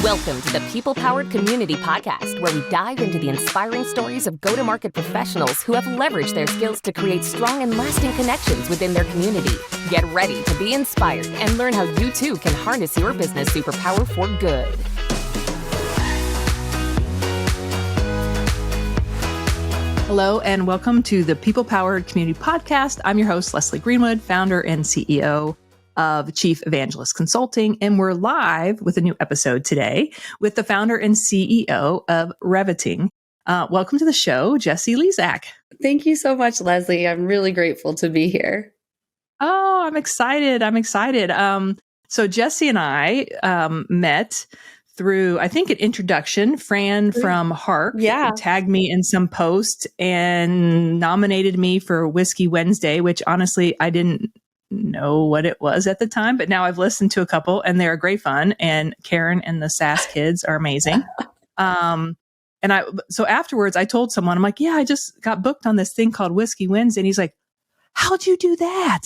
Welcome to the People-Powered Community Podcast, where we dive into the inspiring stories of go-to-market professionals who have leveraged their skills to create strong and lasting connections within their community. Get ready to be inspired and learn how you too can harness your business superpower for good. Hello, and welcome to the People-Powered Community Podcast. I'm your host, Leslie Greenwood, founder and CEO of Chief Evangelist Consulting, and we're live with a new episode today with the founder and CEO of Reveting. Welcome to the show, Jessie Lizak. Thank you so much, Leslie. I'm really grateful to be here. Oh, I'm excited. So Jessie and I met through, I think, an introduction. Fran from Hark tagged me in some post and nominated me for Whiskey WinsDay, which honestly, I didn't know what it was at the time, but now I've listened to a couple and they're great fun. And Karen and the SAS kids are amazing. So afterwards I told someone, I'm like, yeah, I just got booked on this thing called Whiskey WinsDay. And he's like, how'd you do that?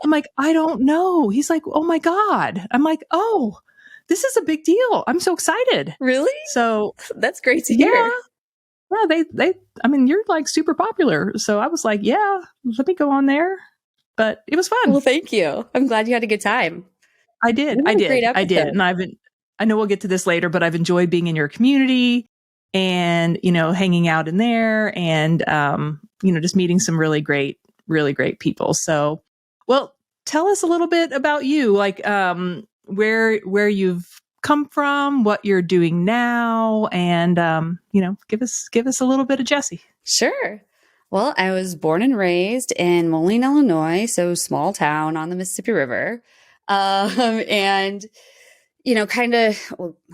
I'm like, I don't know. He's like, oh my God. I'm like, oh, this is a big deal. I'm so excited. Really? So that's great to hear. Yeah, you're like super popular. So I was like, yeah, let me go on there. But it was fun. Well, thank you. I'm glad you had a good time. I did. And I know we'll get to this later, but I've enjoyed being in your community and, hanging out in there and, just meeting some really great people. So, well, tell us a little bit about you, like, where you've come from, what you're doing now, and, give us a little bit of Jessie. Sure. Well, I was born and raised in Moline, Illinois, so small town on the Mississippi River. And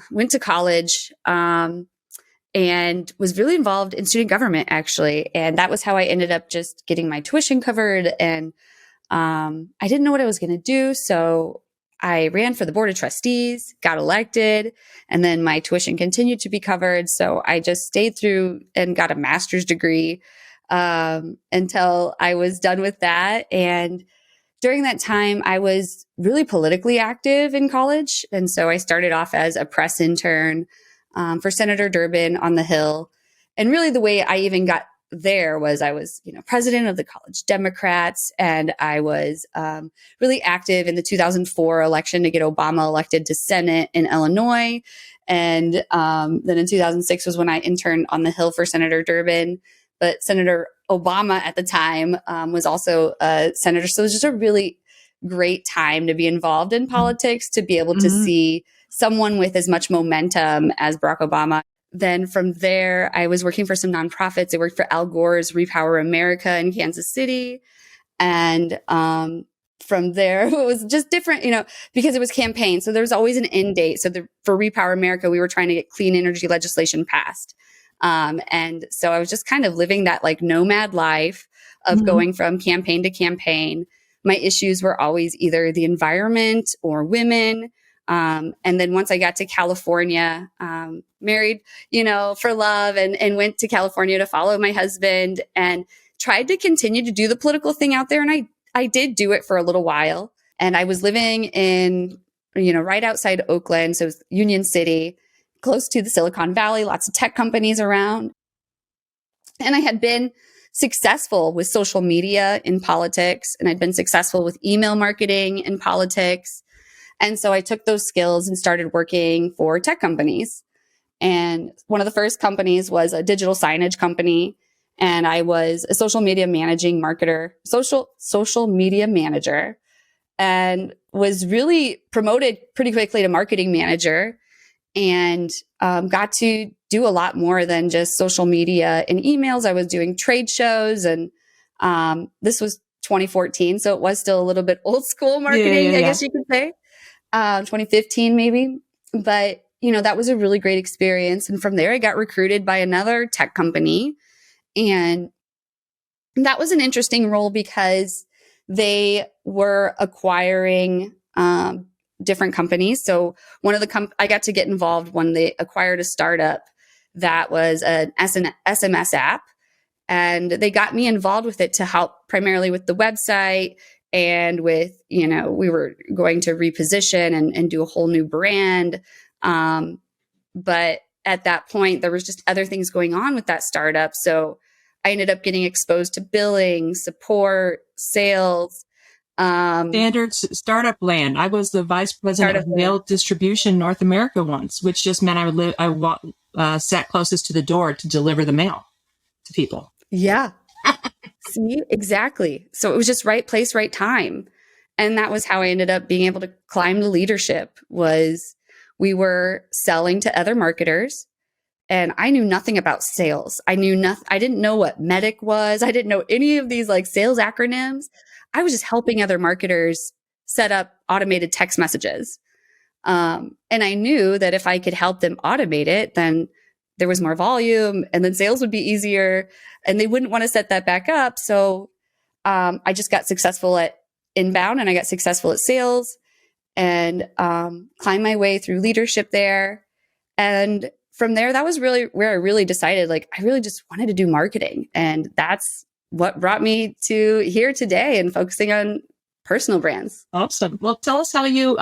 went to college, and was really involved in student government, actually. And that was how I ended up just getting my tuition covered. And I didn't know what I was going to do. So I ran for the board of trustees, got elected, and then my tuition continued to be covered. So I just stayed through and got a master's degree until I was done with that. And during that time, I was really politically active in college. And so I started off as a press intern for Senator Durbin on the Hill. And really the way I even got there was I was, president of the College Democrats. And I was really active in the 2004 election to get Obama elected to Senate in Illinois. And then in 2006 was when I interned on the Hill for Senator Durbin. But Senator Obama at the time was also a senator. So it was just a really great time to be involved in politics, to be able to see someone with as much momentum as Barack Obama. Then from there, I was working for some nonprofits. I worked for Al Gore's Repower America in Kansas City. And from there, it was just different, because it was campaign. So there was always an end date. So for Repower America, we were trying to get clean energy legislation passed. And so I was just kind of living that like nomad life of going from campaign to campaign. My issues were always either the environment or women. And then once I got to California, married, for love and went to California to follow my husband and tried to continue to do the political thing out there. And I did do it for a little while. And I was living in, right outside Oakland. So it was Union City, close to the Silicon Valley, lots of tech companies around. And I had been successful with social media in politics, and I'd been successful with email marketing in politics. And so I took those skills and started working for tech companies. And one of the first companies was a digital signage company. And I was a social media media manager, and was really promoted pretty quickly to marketing manager. And got to do a lot more than just social media and emails. I was doing trade shows, and this was 2014, so it was still a little bit old school marketing, I guess you could say, 2015 maybe. But, that was a really great experience. And from there, I got recruited by another tech company. And that was an interesting role because they were acquiring different companies. So one of I got to get involved when they acquired a startup that was an SMS app, and they got me involved with it to help primarily with the website and with, we were going to reposition and do a whole new brand. But at that point, there was just other things going on with that startup. So I ended up getting exposed to billing, support, sales. Standard startup land. I was the vice president of mail distribution North America once, which just meant I sat closest to the door to deliver the mail to people. Yeah. See, exactly. So it was just right place, right time. And that was how I ended up being able to climb the leadership. Was we were selling to other marketers, and I knew nothing about sales. I didn't know what medic was. I didn't know any of these like sales acronyms. I was just helping other marketers set up automated text messages. And I knew that if I could help them automate it, then there was more volume, and then sales would be easier, and they wouldn't want to set that back up. So I just got successful at inbound, and I got successful at sales, and climbed my way through leadership there. And from there, that was really where I really decided, like, I really just wanted to do marketing. And that's what brought me to here today and focusing on personal brands. Awesome. Well, tell us how you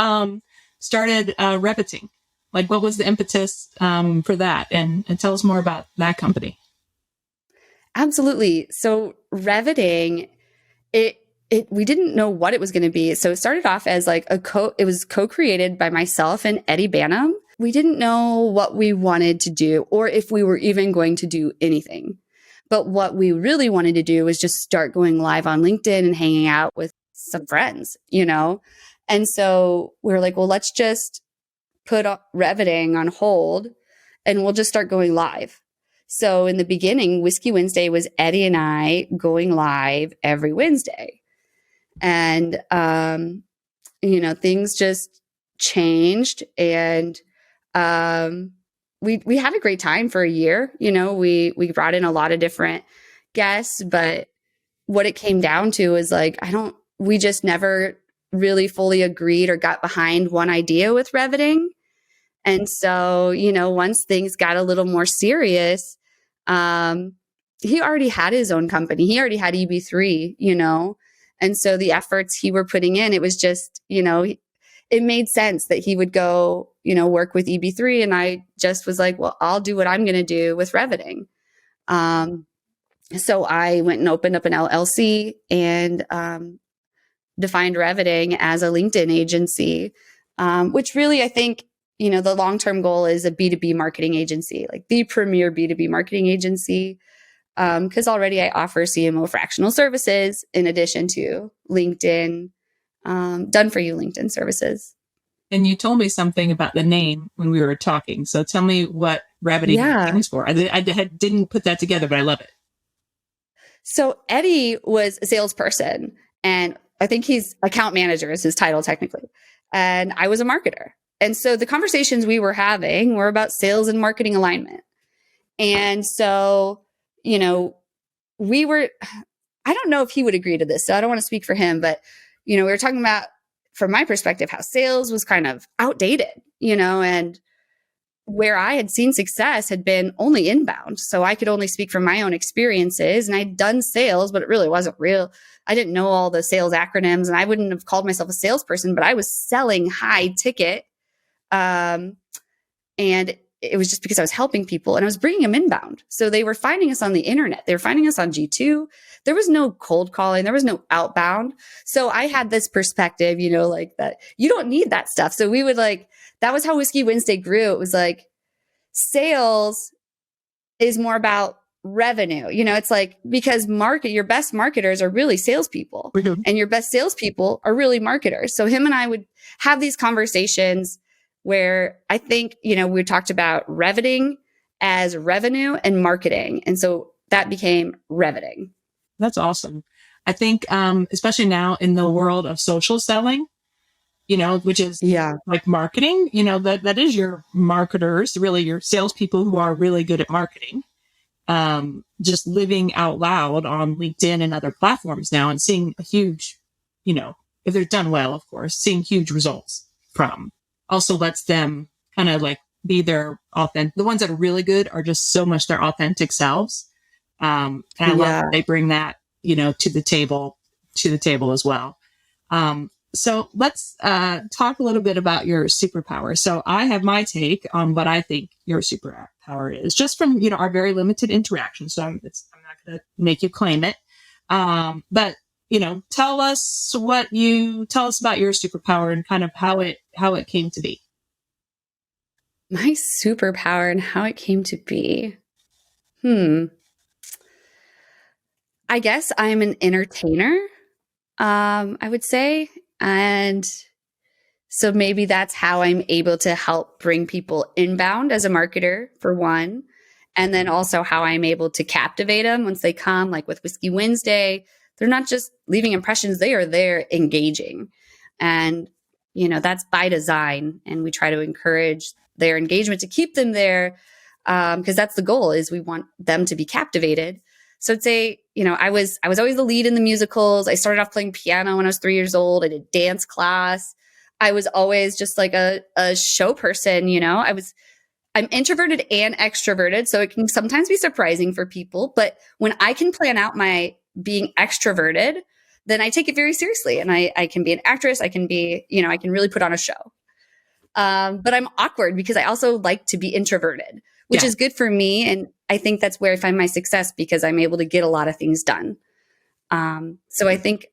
started Reveting. Like, what was the impetus for that? And tell us more about that company. Absolutely. So Reveting, we didn't know what it was going to be. So it started off as like it was co-created by myself and Eddie Bannum. We didn't know what we wanted to do or if we were even going to do anything. But what we really wanted to do was just start going live on LinkedIn and hanging out with some friends, you know? And so we were like, well, let's just put Reveting on hold and we'll just start going live. So in the beginning, Whiskey WinsDay was Eddie and I going live every Wednesday. And, you know, things just changed, and we had a great time for a year. You know, we brought in a lot of different guests, but what it came down to is like, we just never really fully agreed or got behind one idea with Reveting. And so, you know, once things got a little more serious, he already had his own company. He already had EB3, you know? And so the efforts he were putting in, it was just, you know, it made sense that he would go, you know, work with EB3. And I just was like, well, I'll do what I'm going to do with Reveting. So I went and opened up an LLC and defined Reveting as a LinkedIn agency, which really, I think, you know, the long-term goal is a B2B marketing agency, like the premier B2B marketing agency. Because already I offer CMO fractional services in addition to LinkedIn, done for you LinkedIn services. And you told me something about the name when we were talking. So tell me what Reveting stands for. I didn't put that together, but I love it. So Eddie was a salesperson, and I think he's account manager is his title technically. And I was a marketer. And so the conversations we were having were about sales and marketing alignment. And so, you know, I don't know if he would agree to this, so I don't want to speak for him, but, you know, we were talking about, from my perspective, how sales was kind of outdated, you know, and where I had seen success had been only inbound. So I could only speak from my own experiences, and I'd done sales, but it really wasn't real. I didn't know all the sales acronyms, and I wouldn't have called myself a salesperson, but I was selling high ticket. And it was just because I was helping people and I was bringing them inbound. So they were finding us on the internet. They were finding us on G2. There was no cold calling. There was no outbound. So I had this perspective, you know, like that you don't need that stuff. So we would that was how Whiskey WinsDay grew. It was like sales is more about revenue. You know, it's like, because your best marketers are really salespeople, and your best salespeople are really marketers. So him and I would have these conversations where I think, you know, we talked about Reveting as revenue and marketing. And so that became Reveting. That's awesome. I think, especially now in the world of social selling, you know, which is like marketing, you know, that is your marketers, really your salespeople who are really good at marketing, just living out loud on LinkedIn and other platforms now and seeing a huge, you know, if they're done well, of course, seeing huge results from. Also lets them kind of like be their authentic. The ones that are really good are just so much their authentic selves. And I love that they bring that, you know, to the table as well. So let's talk a little bit about your superpower. So I have my take on what I think your superpower is, just from our very limited interaction. So I'm not going to make you claim it, but tell us about your superpower and kind of how it came to be. My superpower and how it came to be. I guess I'm an entertainer, I would say. And so maybe that's how I'm able to help bring people inbound as a marketer, for one. And then also how I'm able to captivate them once they come, like with Whiskey WinsDay. They're not just leaving impressions, they are there engaging. And, that's by design. And we try to encourage their engagement to keep them there, because that's the goal, is we want them to be captivated. So I'd say, I was always the lead in the musicals. I started off playing piano when I was 3 years old. I did dance class. I was always just like a show person. I'm introverted and extroverted, so it can sometimes be surprising for people. But when I can plan out my being extroverted, then I take it very seriously, and I can be an actress. I can be, I can really put on a show. But I'm awkward because I also like to be introverted, which is good for me. And I think that's where I find my success, because I'm able to get a lot of things done. So I think,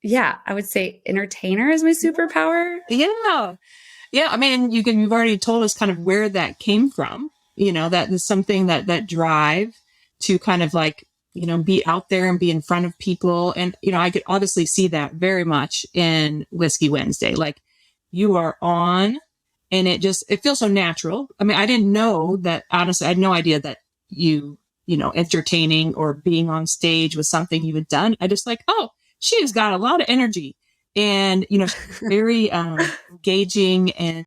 I would say entertainer is my superpower. Yeah. Yeah. I mean, you've already told us kind of where that came from, that is something that drive to kind of like, be out there and be in front of people. And, I could obviously see that very much in Whiskey WinsDay. Like, you are on, and it feels so natural. I mean, I didn't know that, honestly, I had no idea that entertaining or being on stage was something you had done. I just like, oh, she has got a lot of energy, and, very engaging, and,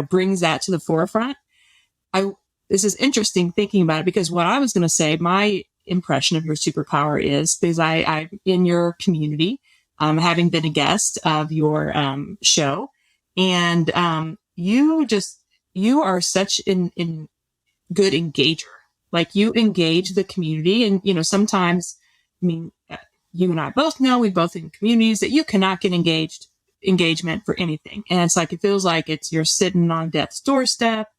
brings that to the forefront. This is interesting thinking about it, because what I was going to say, my impression of your superpower is, because I'm in your community, having been a guest of your show, and you are such an good engager. Like, you engage the community, and sometimes, I mean, you and I both know, we both in communities, that you cannot get engagement for anything, and it's like, it feels like you're sitting on death's doorstep.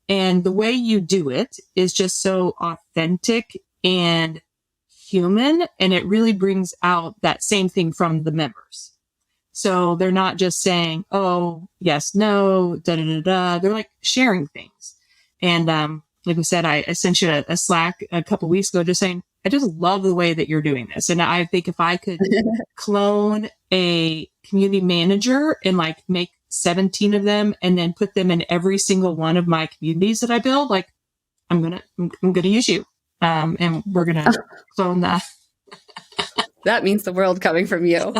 And the way you do it is just so authentic and human, and it really brings out that same thing from the members. So they're not just saying, oh, yes, no, da, da, da, da. They're like sharing things. And like we said, I sent you a Slack a couple weeks ago just saying, I just love the way that you're doing this. And I think if I could clone a community manager and like make 17 of them and then put them in every single one of my communities that I build, like, I'm going to use you. And we're going to clone that. That means the world coming from you.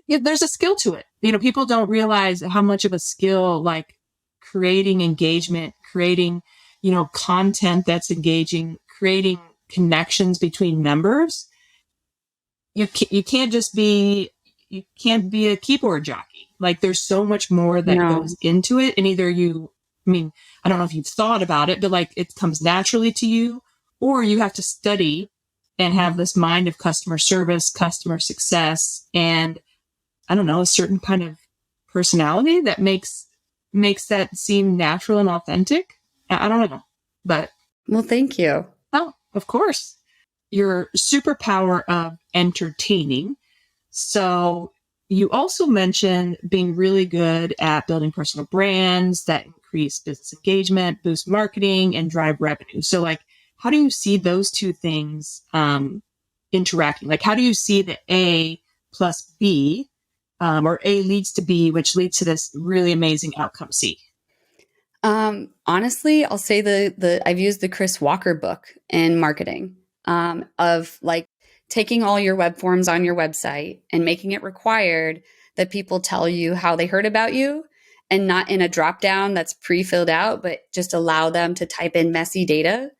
Yeah, there's a skill to it. People don't realize how much of a skill, like creating engagement, creating, content that's engaging, creating connections between members. You can't be a keyboard jockey. Like, there's so much more that goes into it. And either I don't know if you've thought about it, but like, it comes naturally to you, or you have to study and have this mind of customer service, customer success, and I don't know, a certain kind of personality that makes that seem natural and authentic. I don't know, but. Well, thank you. Oh, of course. Your superpower of entertaining. So you also mentioned being really good at building personal brands that increase business engagement, boost marketing, and drive revenue. So like, how do you see those two things interacting? Like, how do you see the A plus B, or A leads to B, which leads to this really amazing outcome C? Honestly, I'll say I've used the Chris Walker book in marketing, of like taking all your web forms on your website and making it required that people tell you how they heard about you, and not in a drop down that's pre-filled out, but just allow them to type in messy data.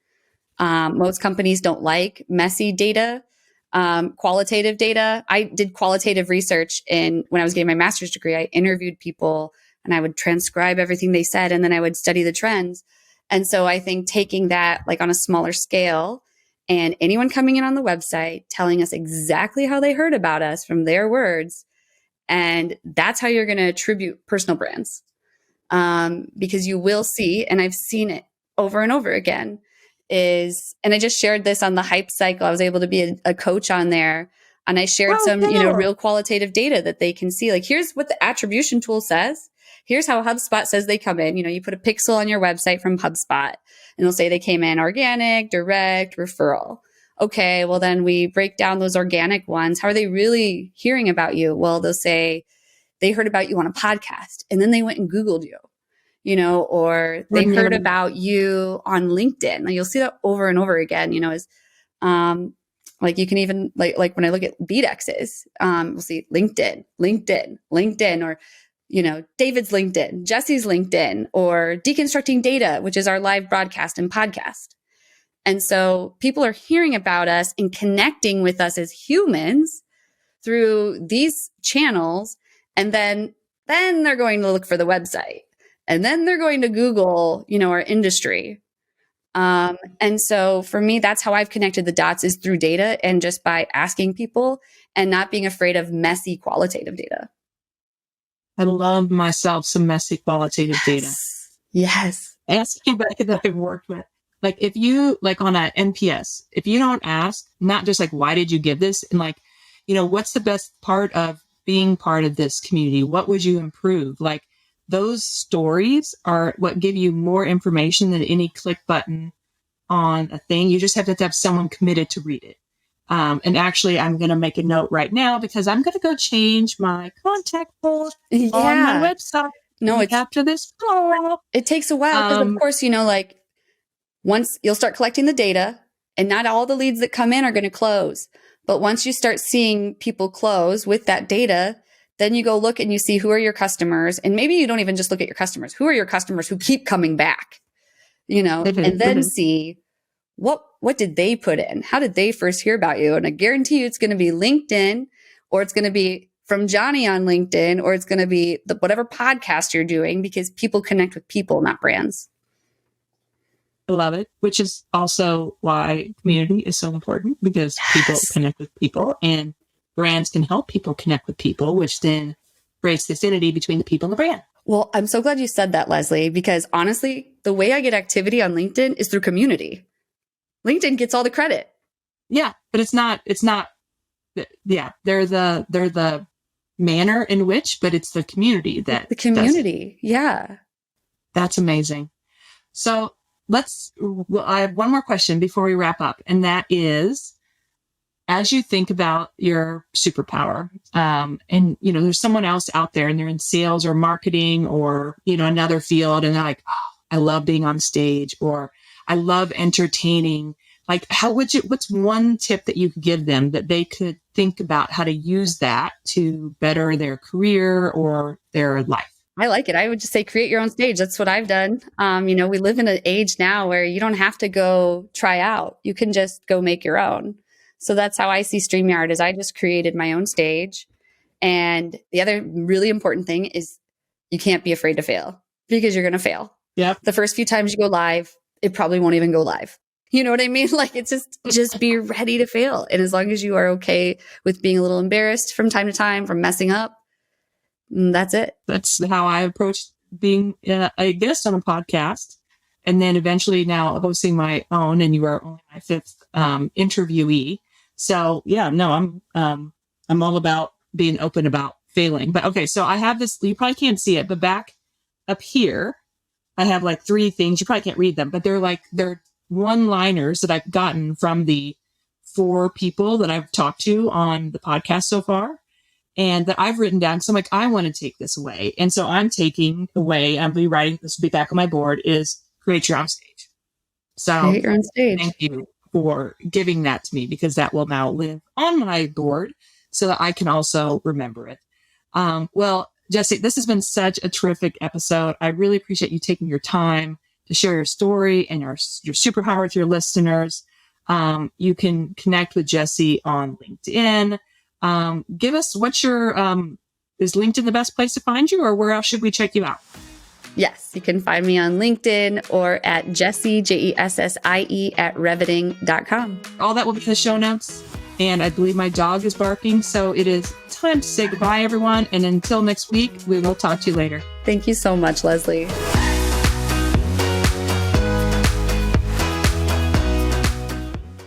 Most companies don't like messy data, qualitative data. I did qualitative research when I was getting my master's degree. I interviewed people and I would transcribe everything they said, and then I would study the trends. And so I think taking that like on a smaller scale, and anyone coming in on the website telling us exactly how they heard about us from their words, And that's how you're going to attribute personal brands. Because you will see, and I've seen it over and over again, and I just shared this on the Hype Cycle. I was able to be a coach on there, and I shared some, real qualitative data that they can see. Like, here's what the attribution tool says. Here's how HubSpot says they come in. You put a pixel on your website from HubSpot, and they'll say they came in organic, direct, referral. Okay, well, then we break down those organic ones. How are they really hearing about you? Well, they'll say they heard about you on a podcast, and then they went and Googled you, or they heard about you on LinkedIn. Like, you'll see that over and over again, like you can even like when I look at lead X's, we'll see LinkedIn, or, David's LinkedIn, Jessie's LinkedIn, or Deconstructing Data, which is our live broadcast and podcast. And so people are hearing about us and connecting with us as humans through these channels. And then they're going to look for the website, and then they're going to Google, our industry. And so for me, that's how I've connected the dots, is through data and just by asking people and not being afraid of messy qualitative data. I love myself some messy qualitative data. Yes. Asking back that I've worked with. Like, if you, like on a NPS, if you don't ask, not just like, why did you give this? And like, what's the best part of being part of this community? What would you improve? Like, those stories are what give you more information than any click button on a thing. You just have to have someone committed to read it. And actually, I'm going to make a note right now, because I'm going to go change my contact form on my website. No, it's after this call. It takes a while because, of course, once you'll start collecting the data, and not all the leads that come in are going to close. But once you start seeing people close with that data, then you go look and you see who are your customers. And maybe you don't even just look at your customers. Who are your customers who keep coming back? And then see what did they put in? How did they first hear about you? And I guarantee you it's going to be LinkedIn, or it's going to be from Johnny on LinkedIn, or it's going to be whatever podcast you're doing, because people connect with people, not brands. I love it, which is also why community is so important, because people connect with people, and brands can help people connect with people, which then creates this affinity between the people and the brand. Well, I'm so glad you said that, Leslie, because honestly, the way I get activity on LinkedIn is through community. LinkedIn gets all the credit. Yeah, but it's not, they're the manner in which, but it's the community that. The community. Yeah. That's amazing. So I have one more question before we wrap up. And that is, as you think about your superpower, and, there's someone else out there and they're in sales or marketing or, another field, and they're like, oh, I love being on stage, or I love entertaining. Like, what's one tip that you could give them that they could think about how to use that to better their career or their life? I like it. I would just say create your own stage. That's what I've done. We live in an age now where you don't have to go try out. You can just go make your own. So that's how I see StreamYard, is I just created my own stage. And the other really important thing is you can't be afraid to fail, because you're going to fail. Yeah. The first few times you go live, it probably won't even go live. You know what I mean? Like, it's just be ready to fail. And as long as you are okay with being a little embarrassed from time to time, from messing up, that's it. That's how I approached being a guest on a podcast. And then eventually now hosting my own, and you are only my fifth interviewee. So yeah, no, I'm all about being open about failing. But okay, so I have this, you probably can't see it, but back up here, I have like 3 things. You probably can't read them, but they're one-liners that I've gotten from the 4 people that I've talked to on the podcast so far, and that I've written down. So I'm like, I want to take this away. And so I'm taking away, I'll be writing, this will be back on my board, is create your own stage. So create your own stage. Thank you for giving that to me, because that will now live on my board so that I can also remember it. Well, Jessie, this has been such a terrific episode. I really appreciate you taking your time to share your story and your superpower with your listeners. You can connect with Jessie on LinkedIn. Give us is LinkedIn the best place to find you, or where else should we check you out? Yes, you can find me on LinkedIn or at Jessie, Jessie, @reveting.com. All that will be in the show notes. And I believe my dog is barking. So it is time to say goodbye, everyone. And until next week, we will talk to you later. Thank you so much, Leslie.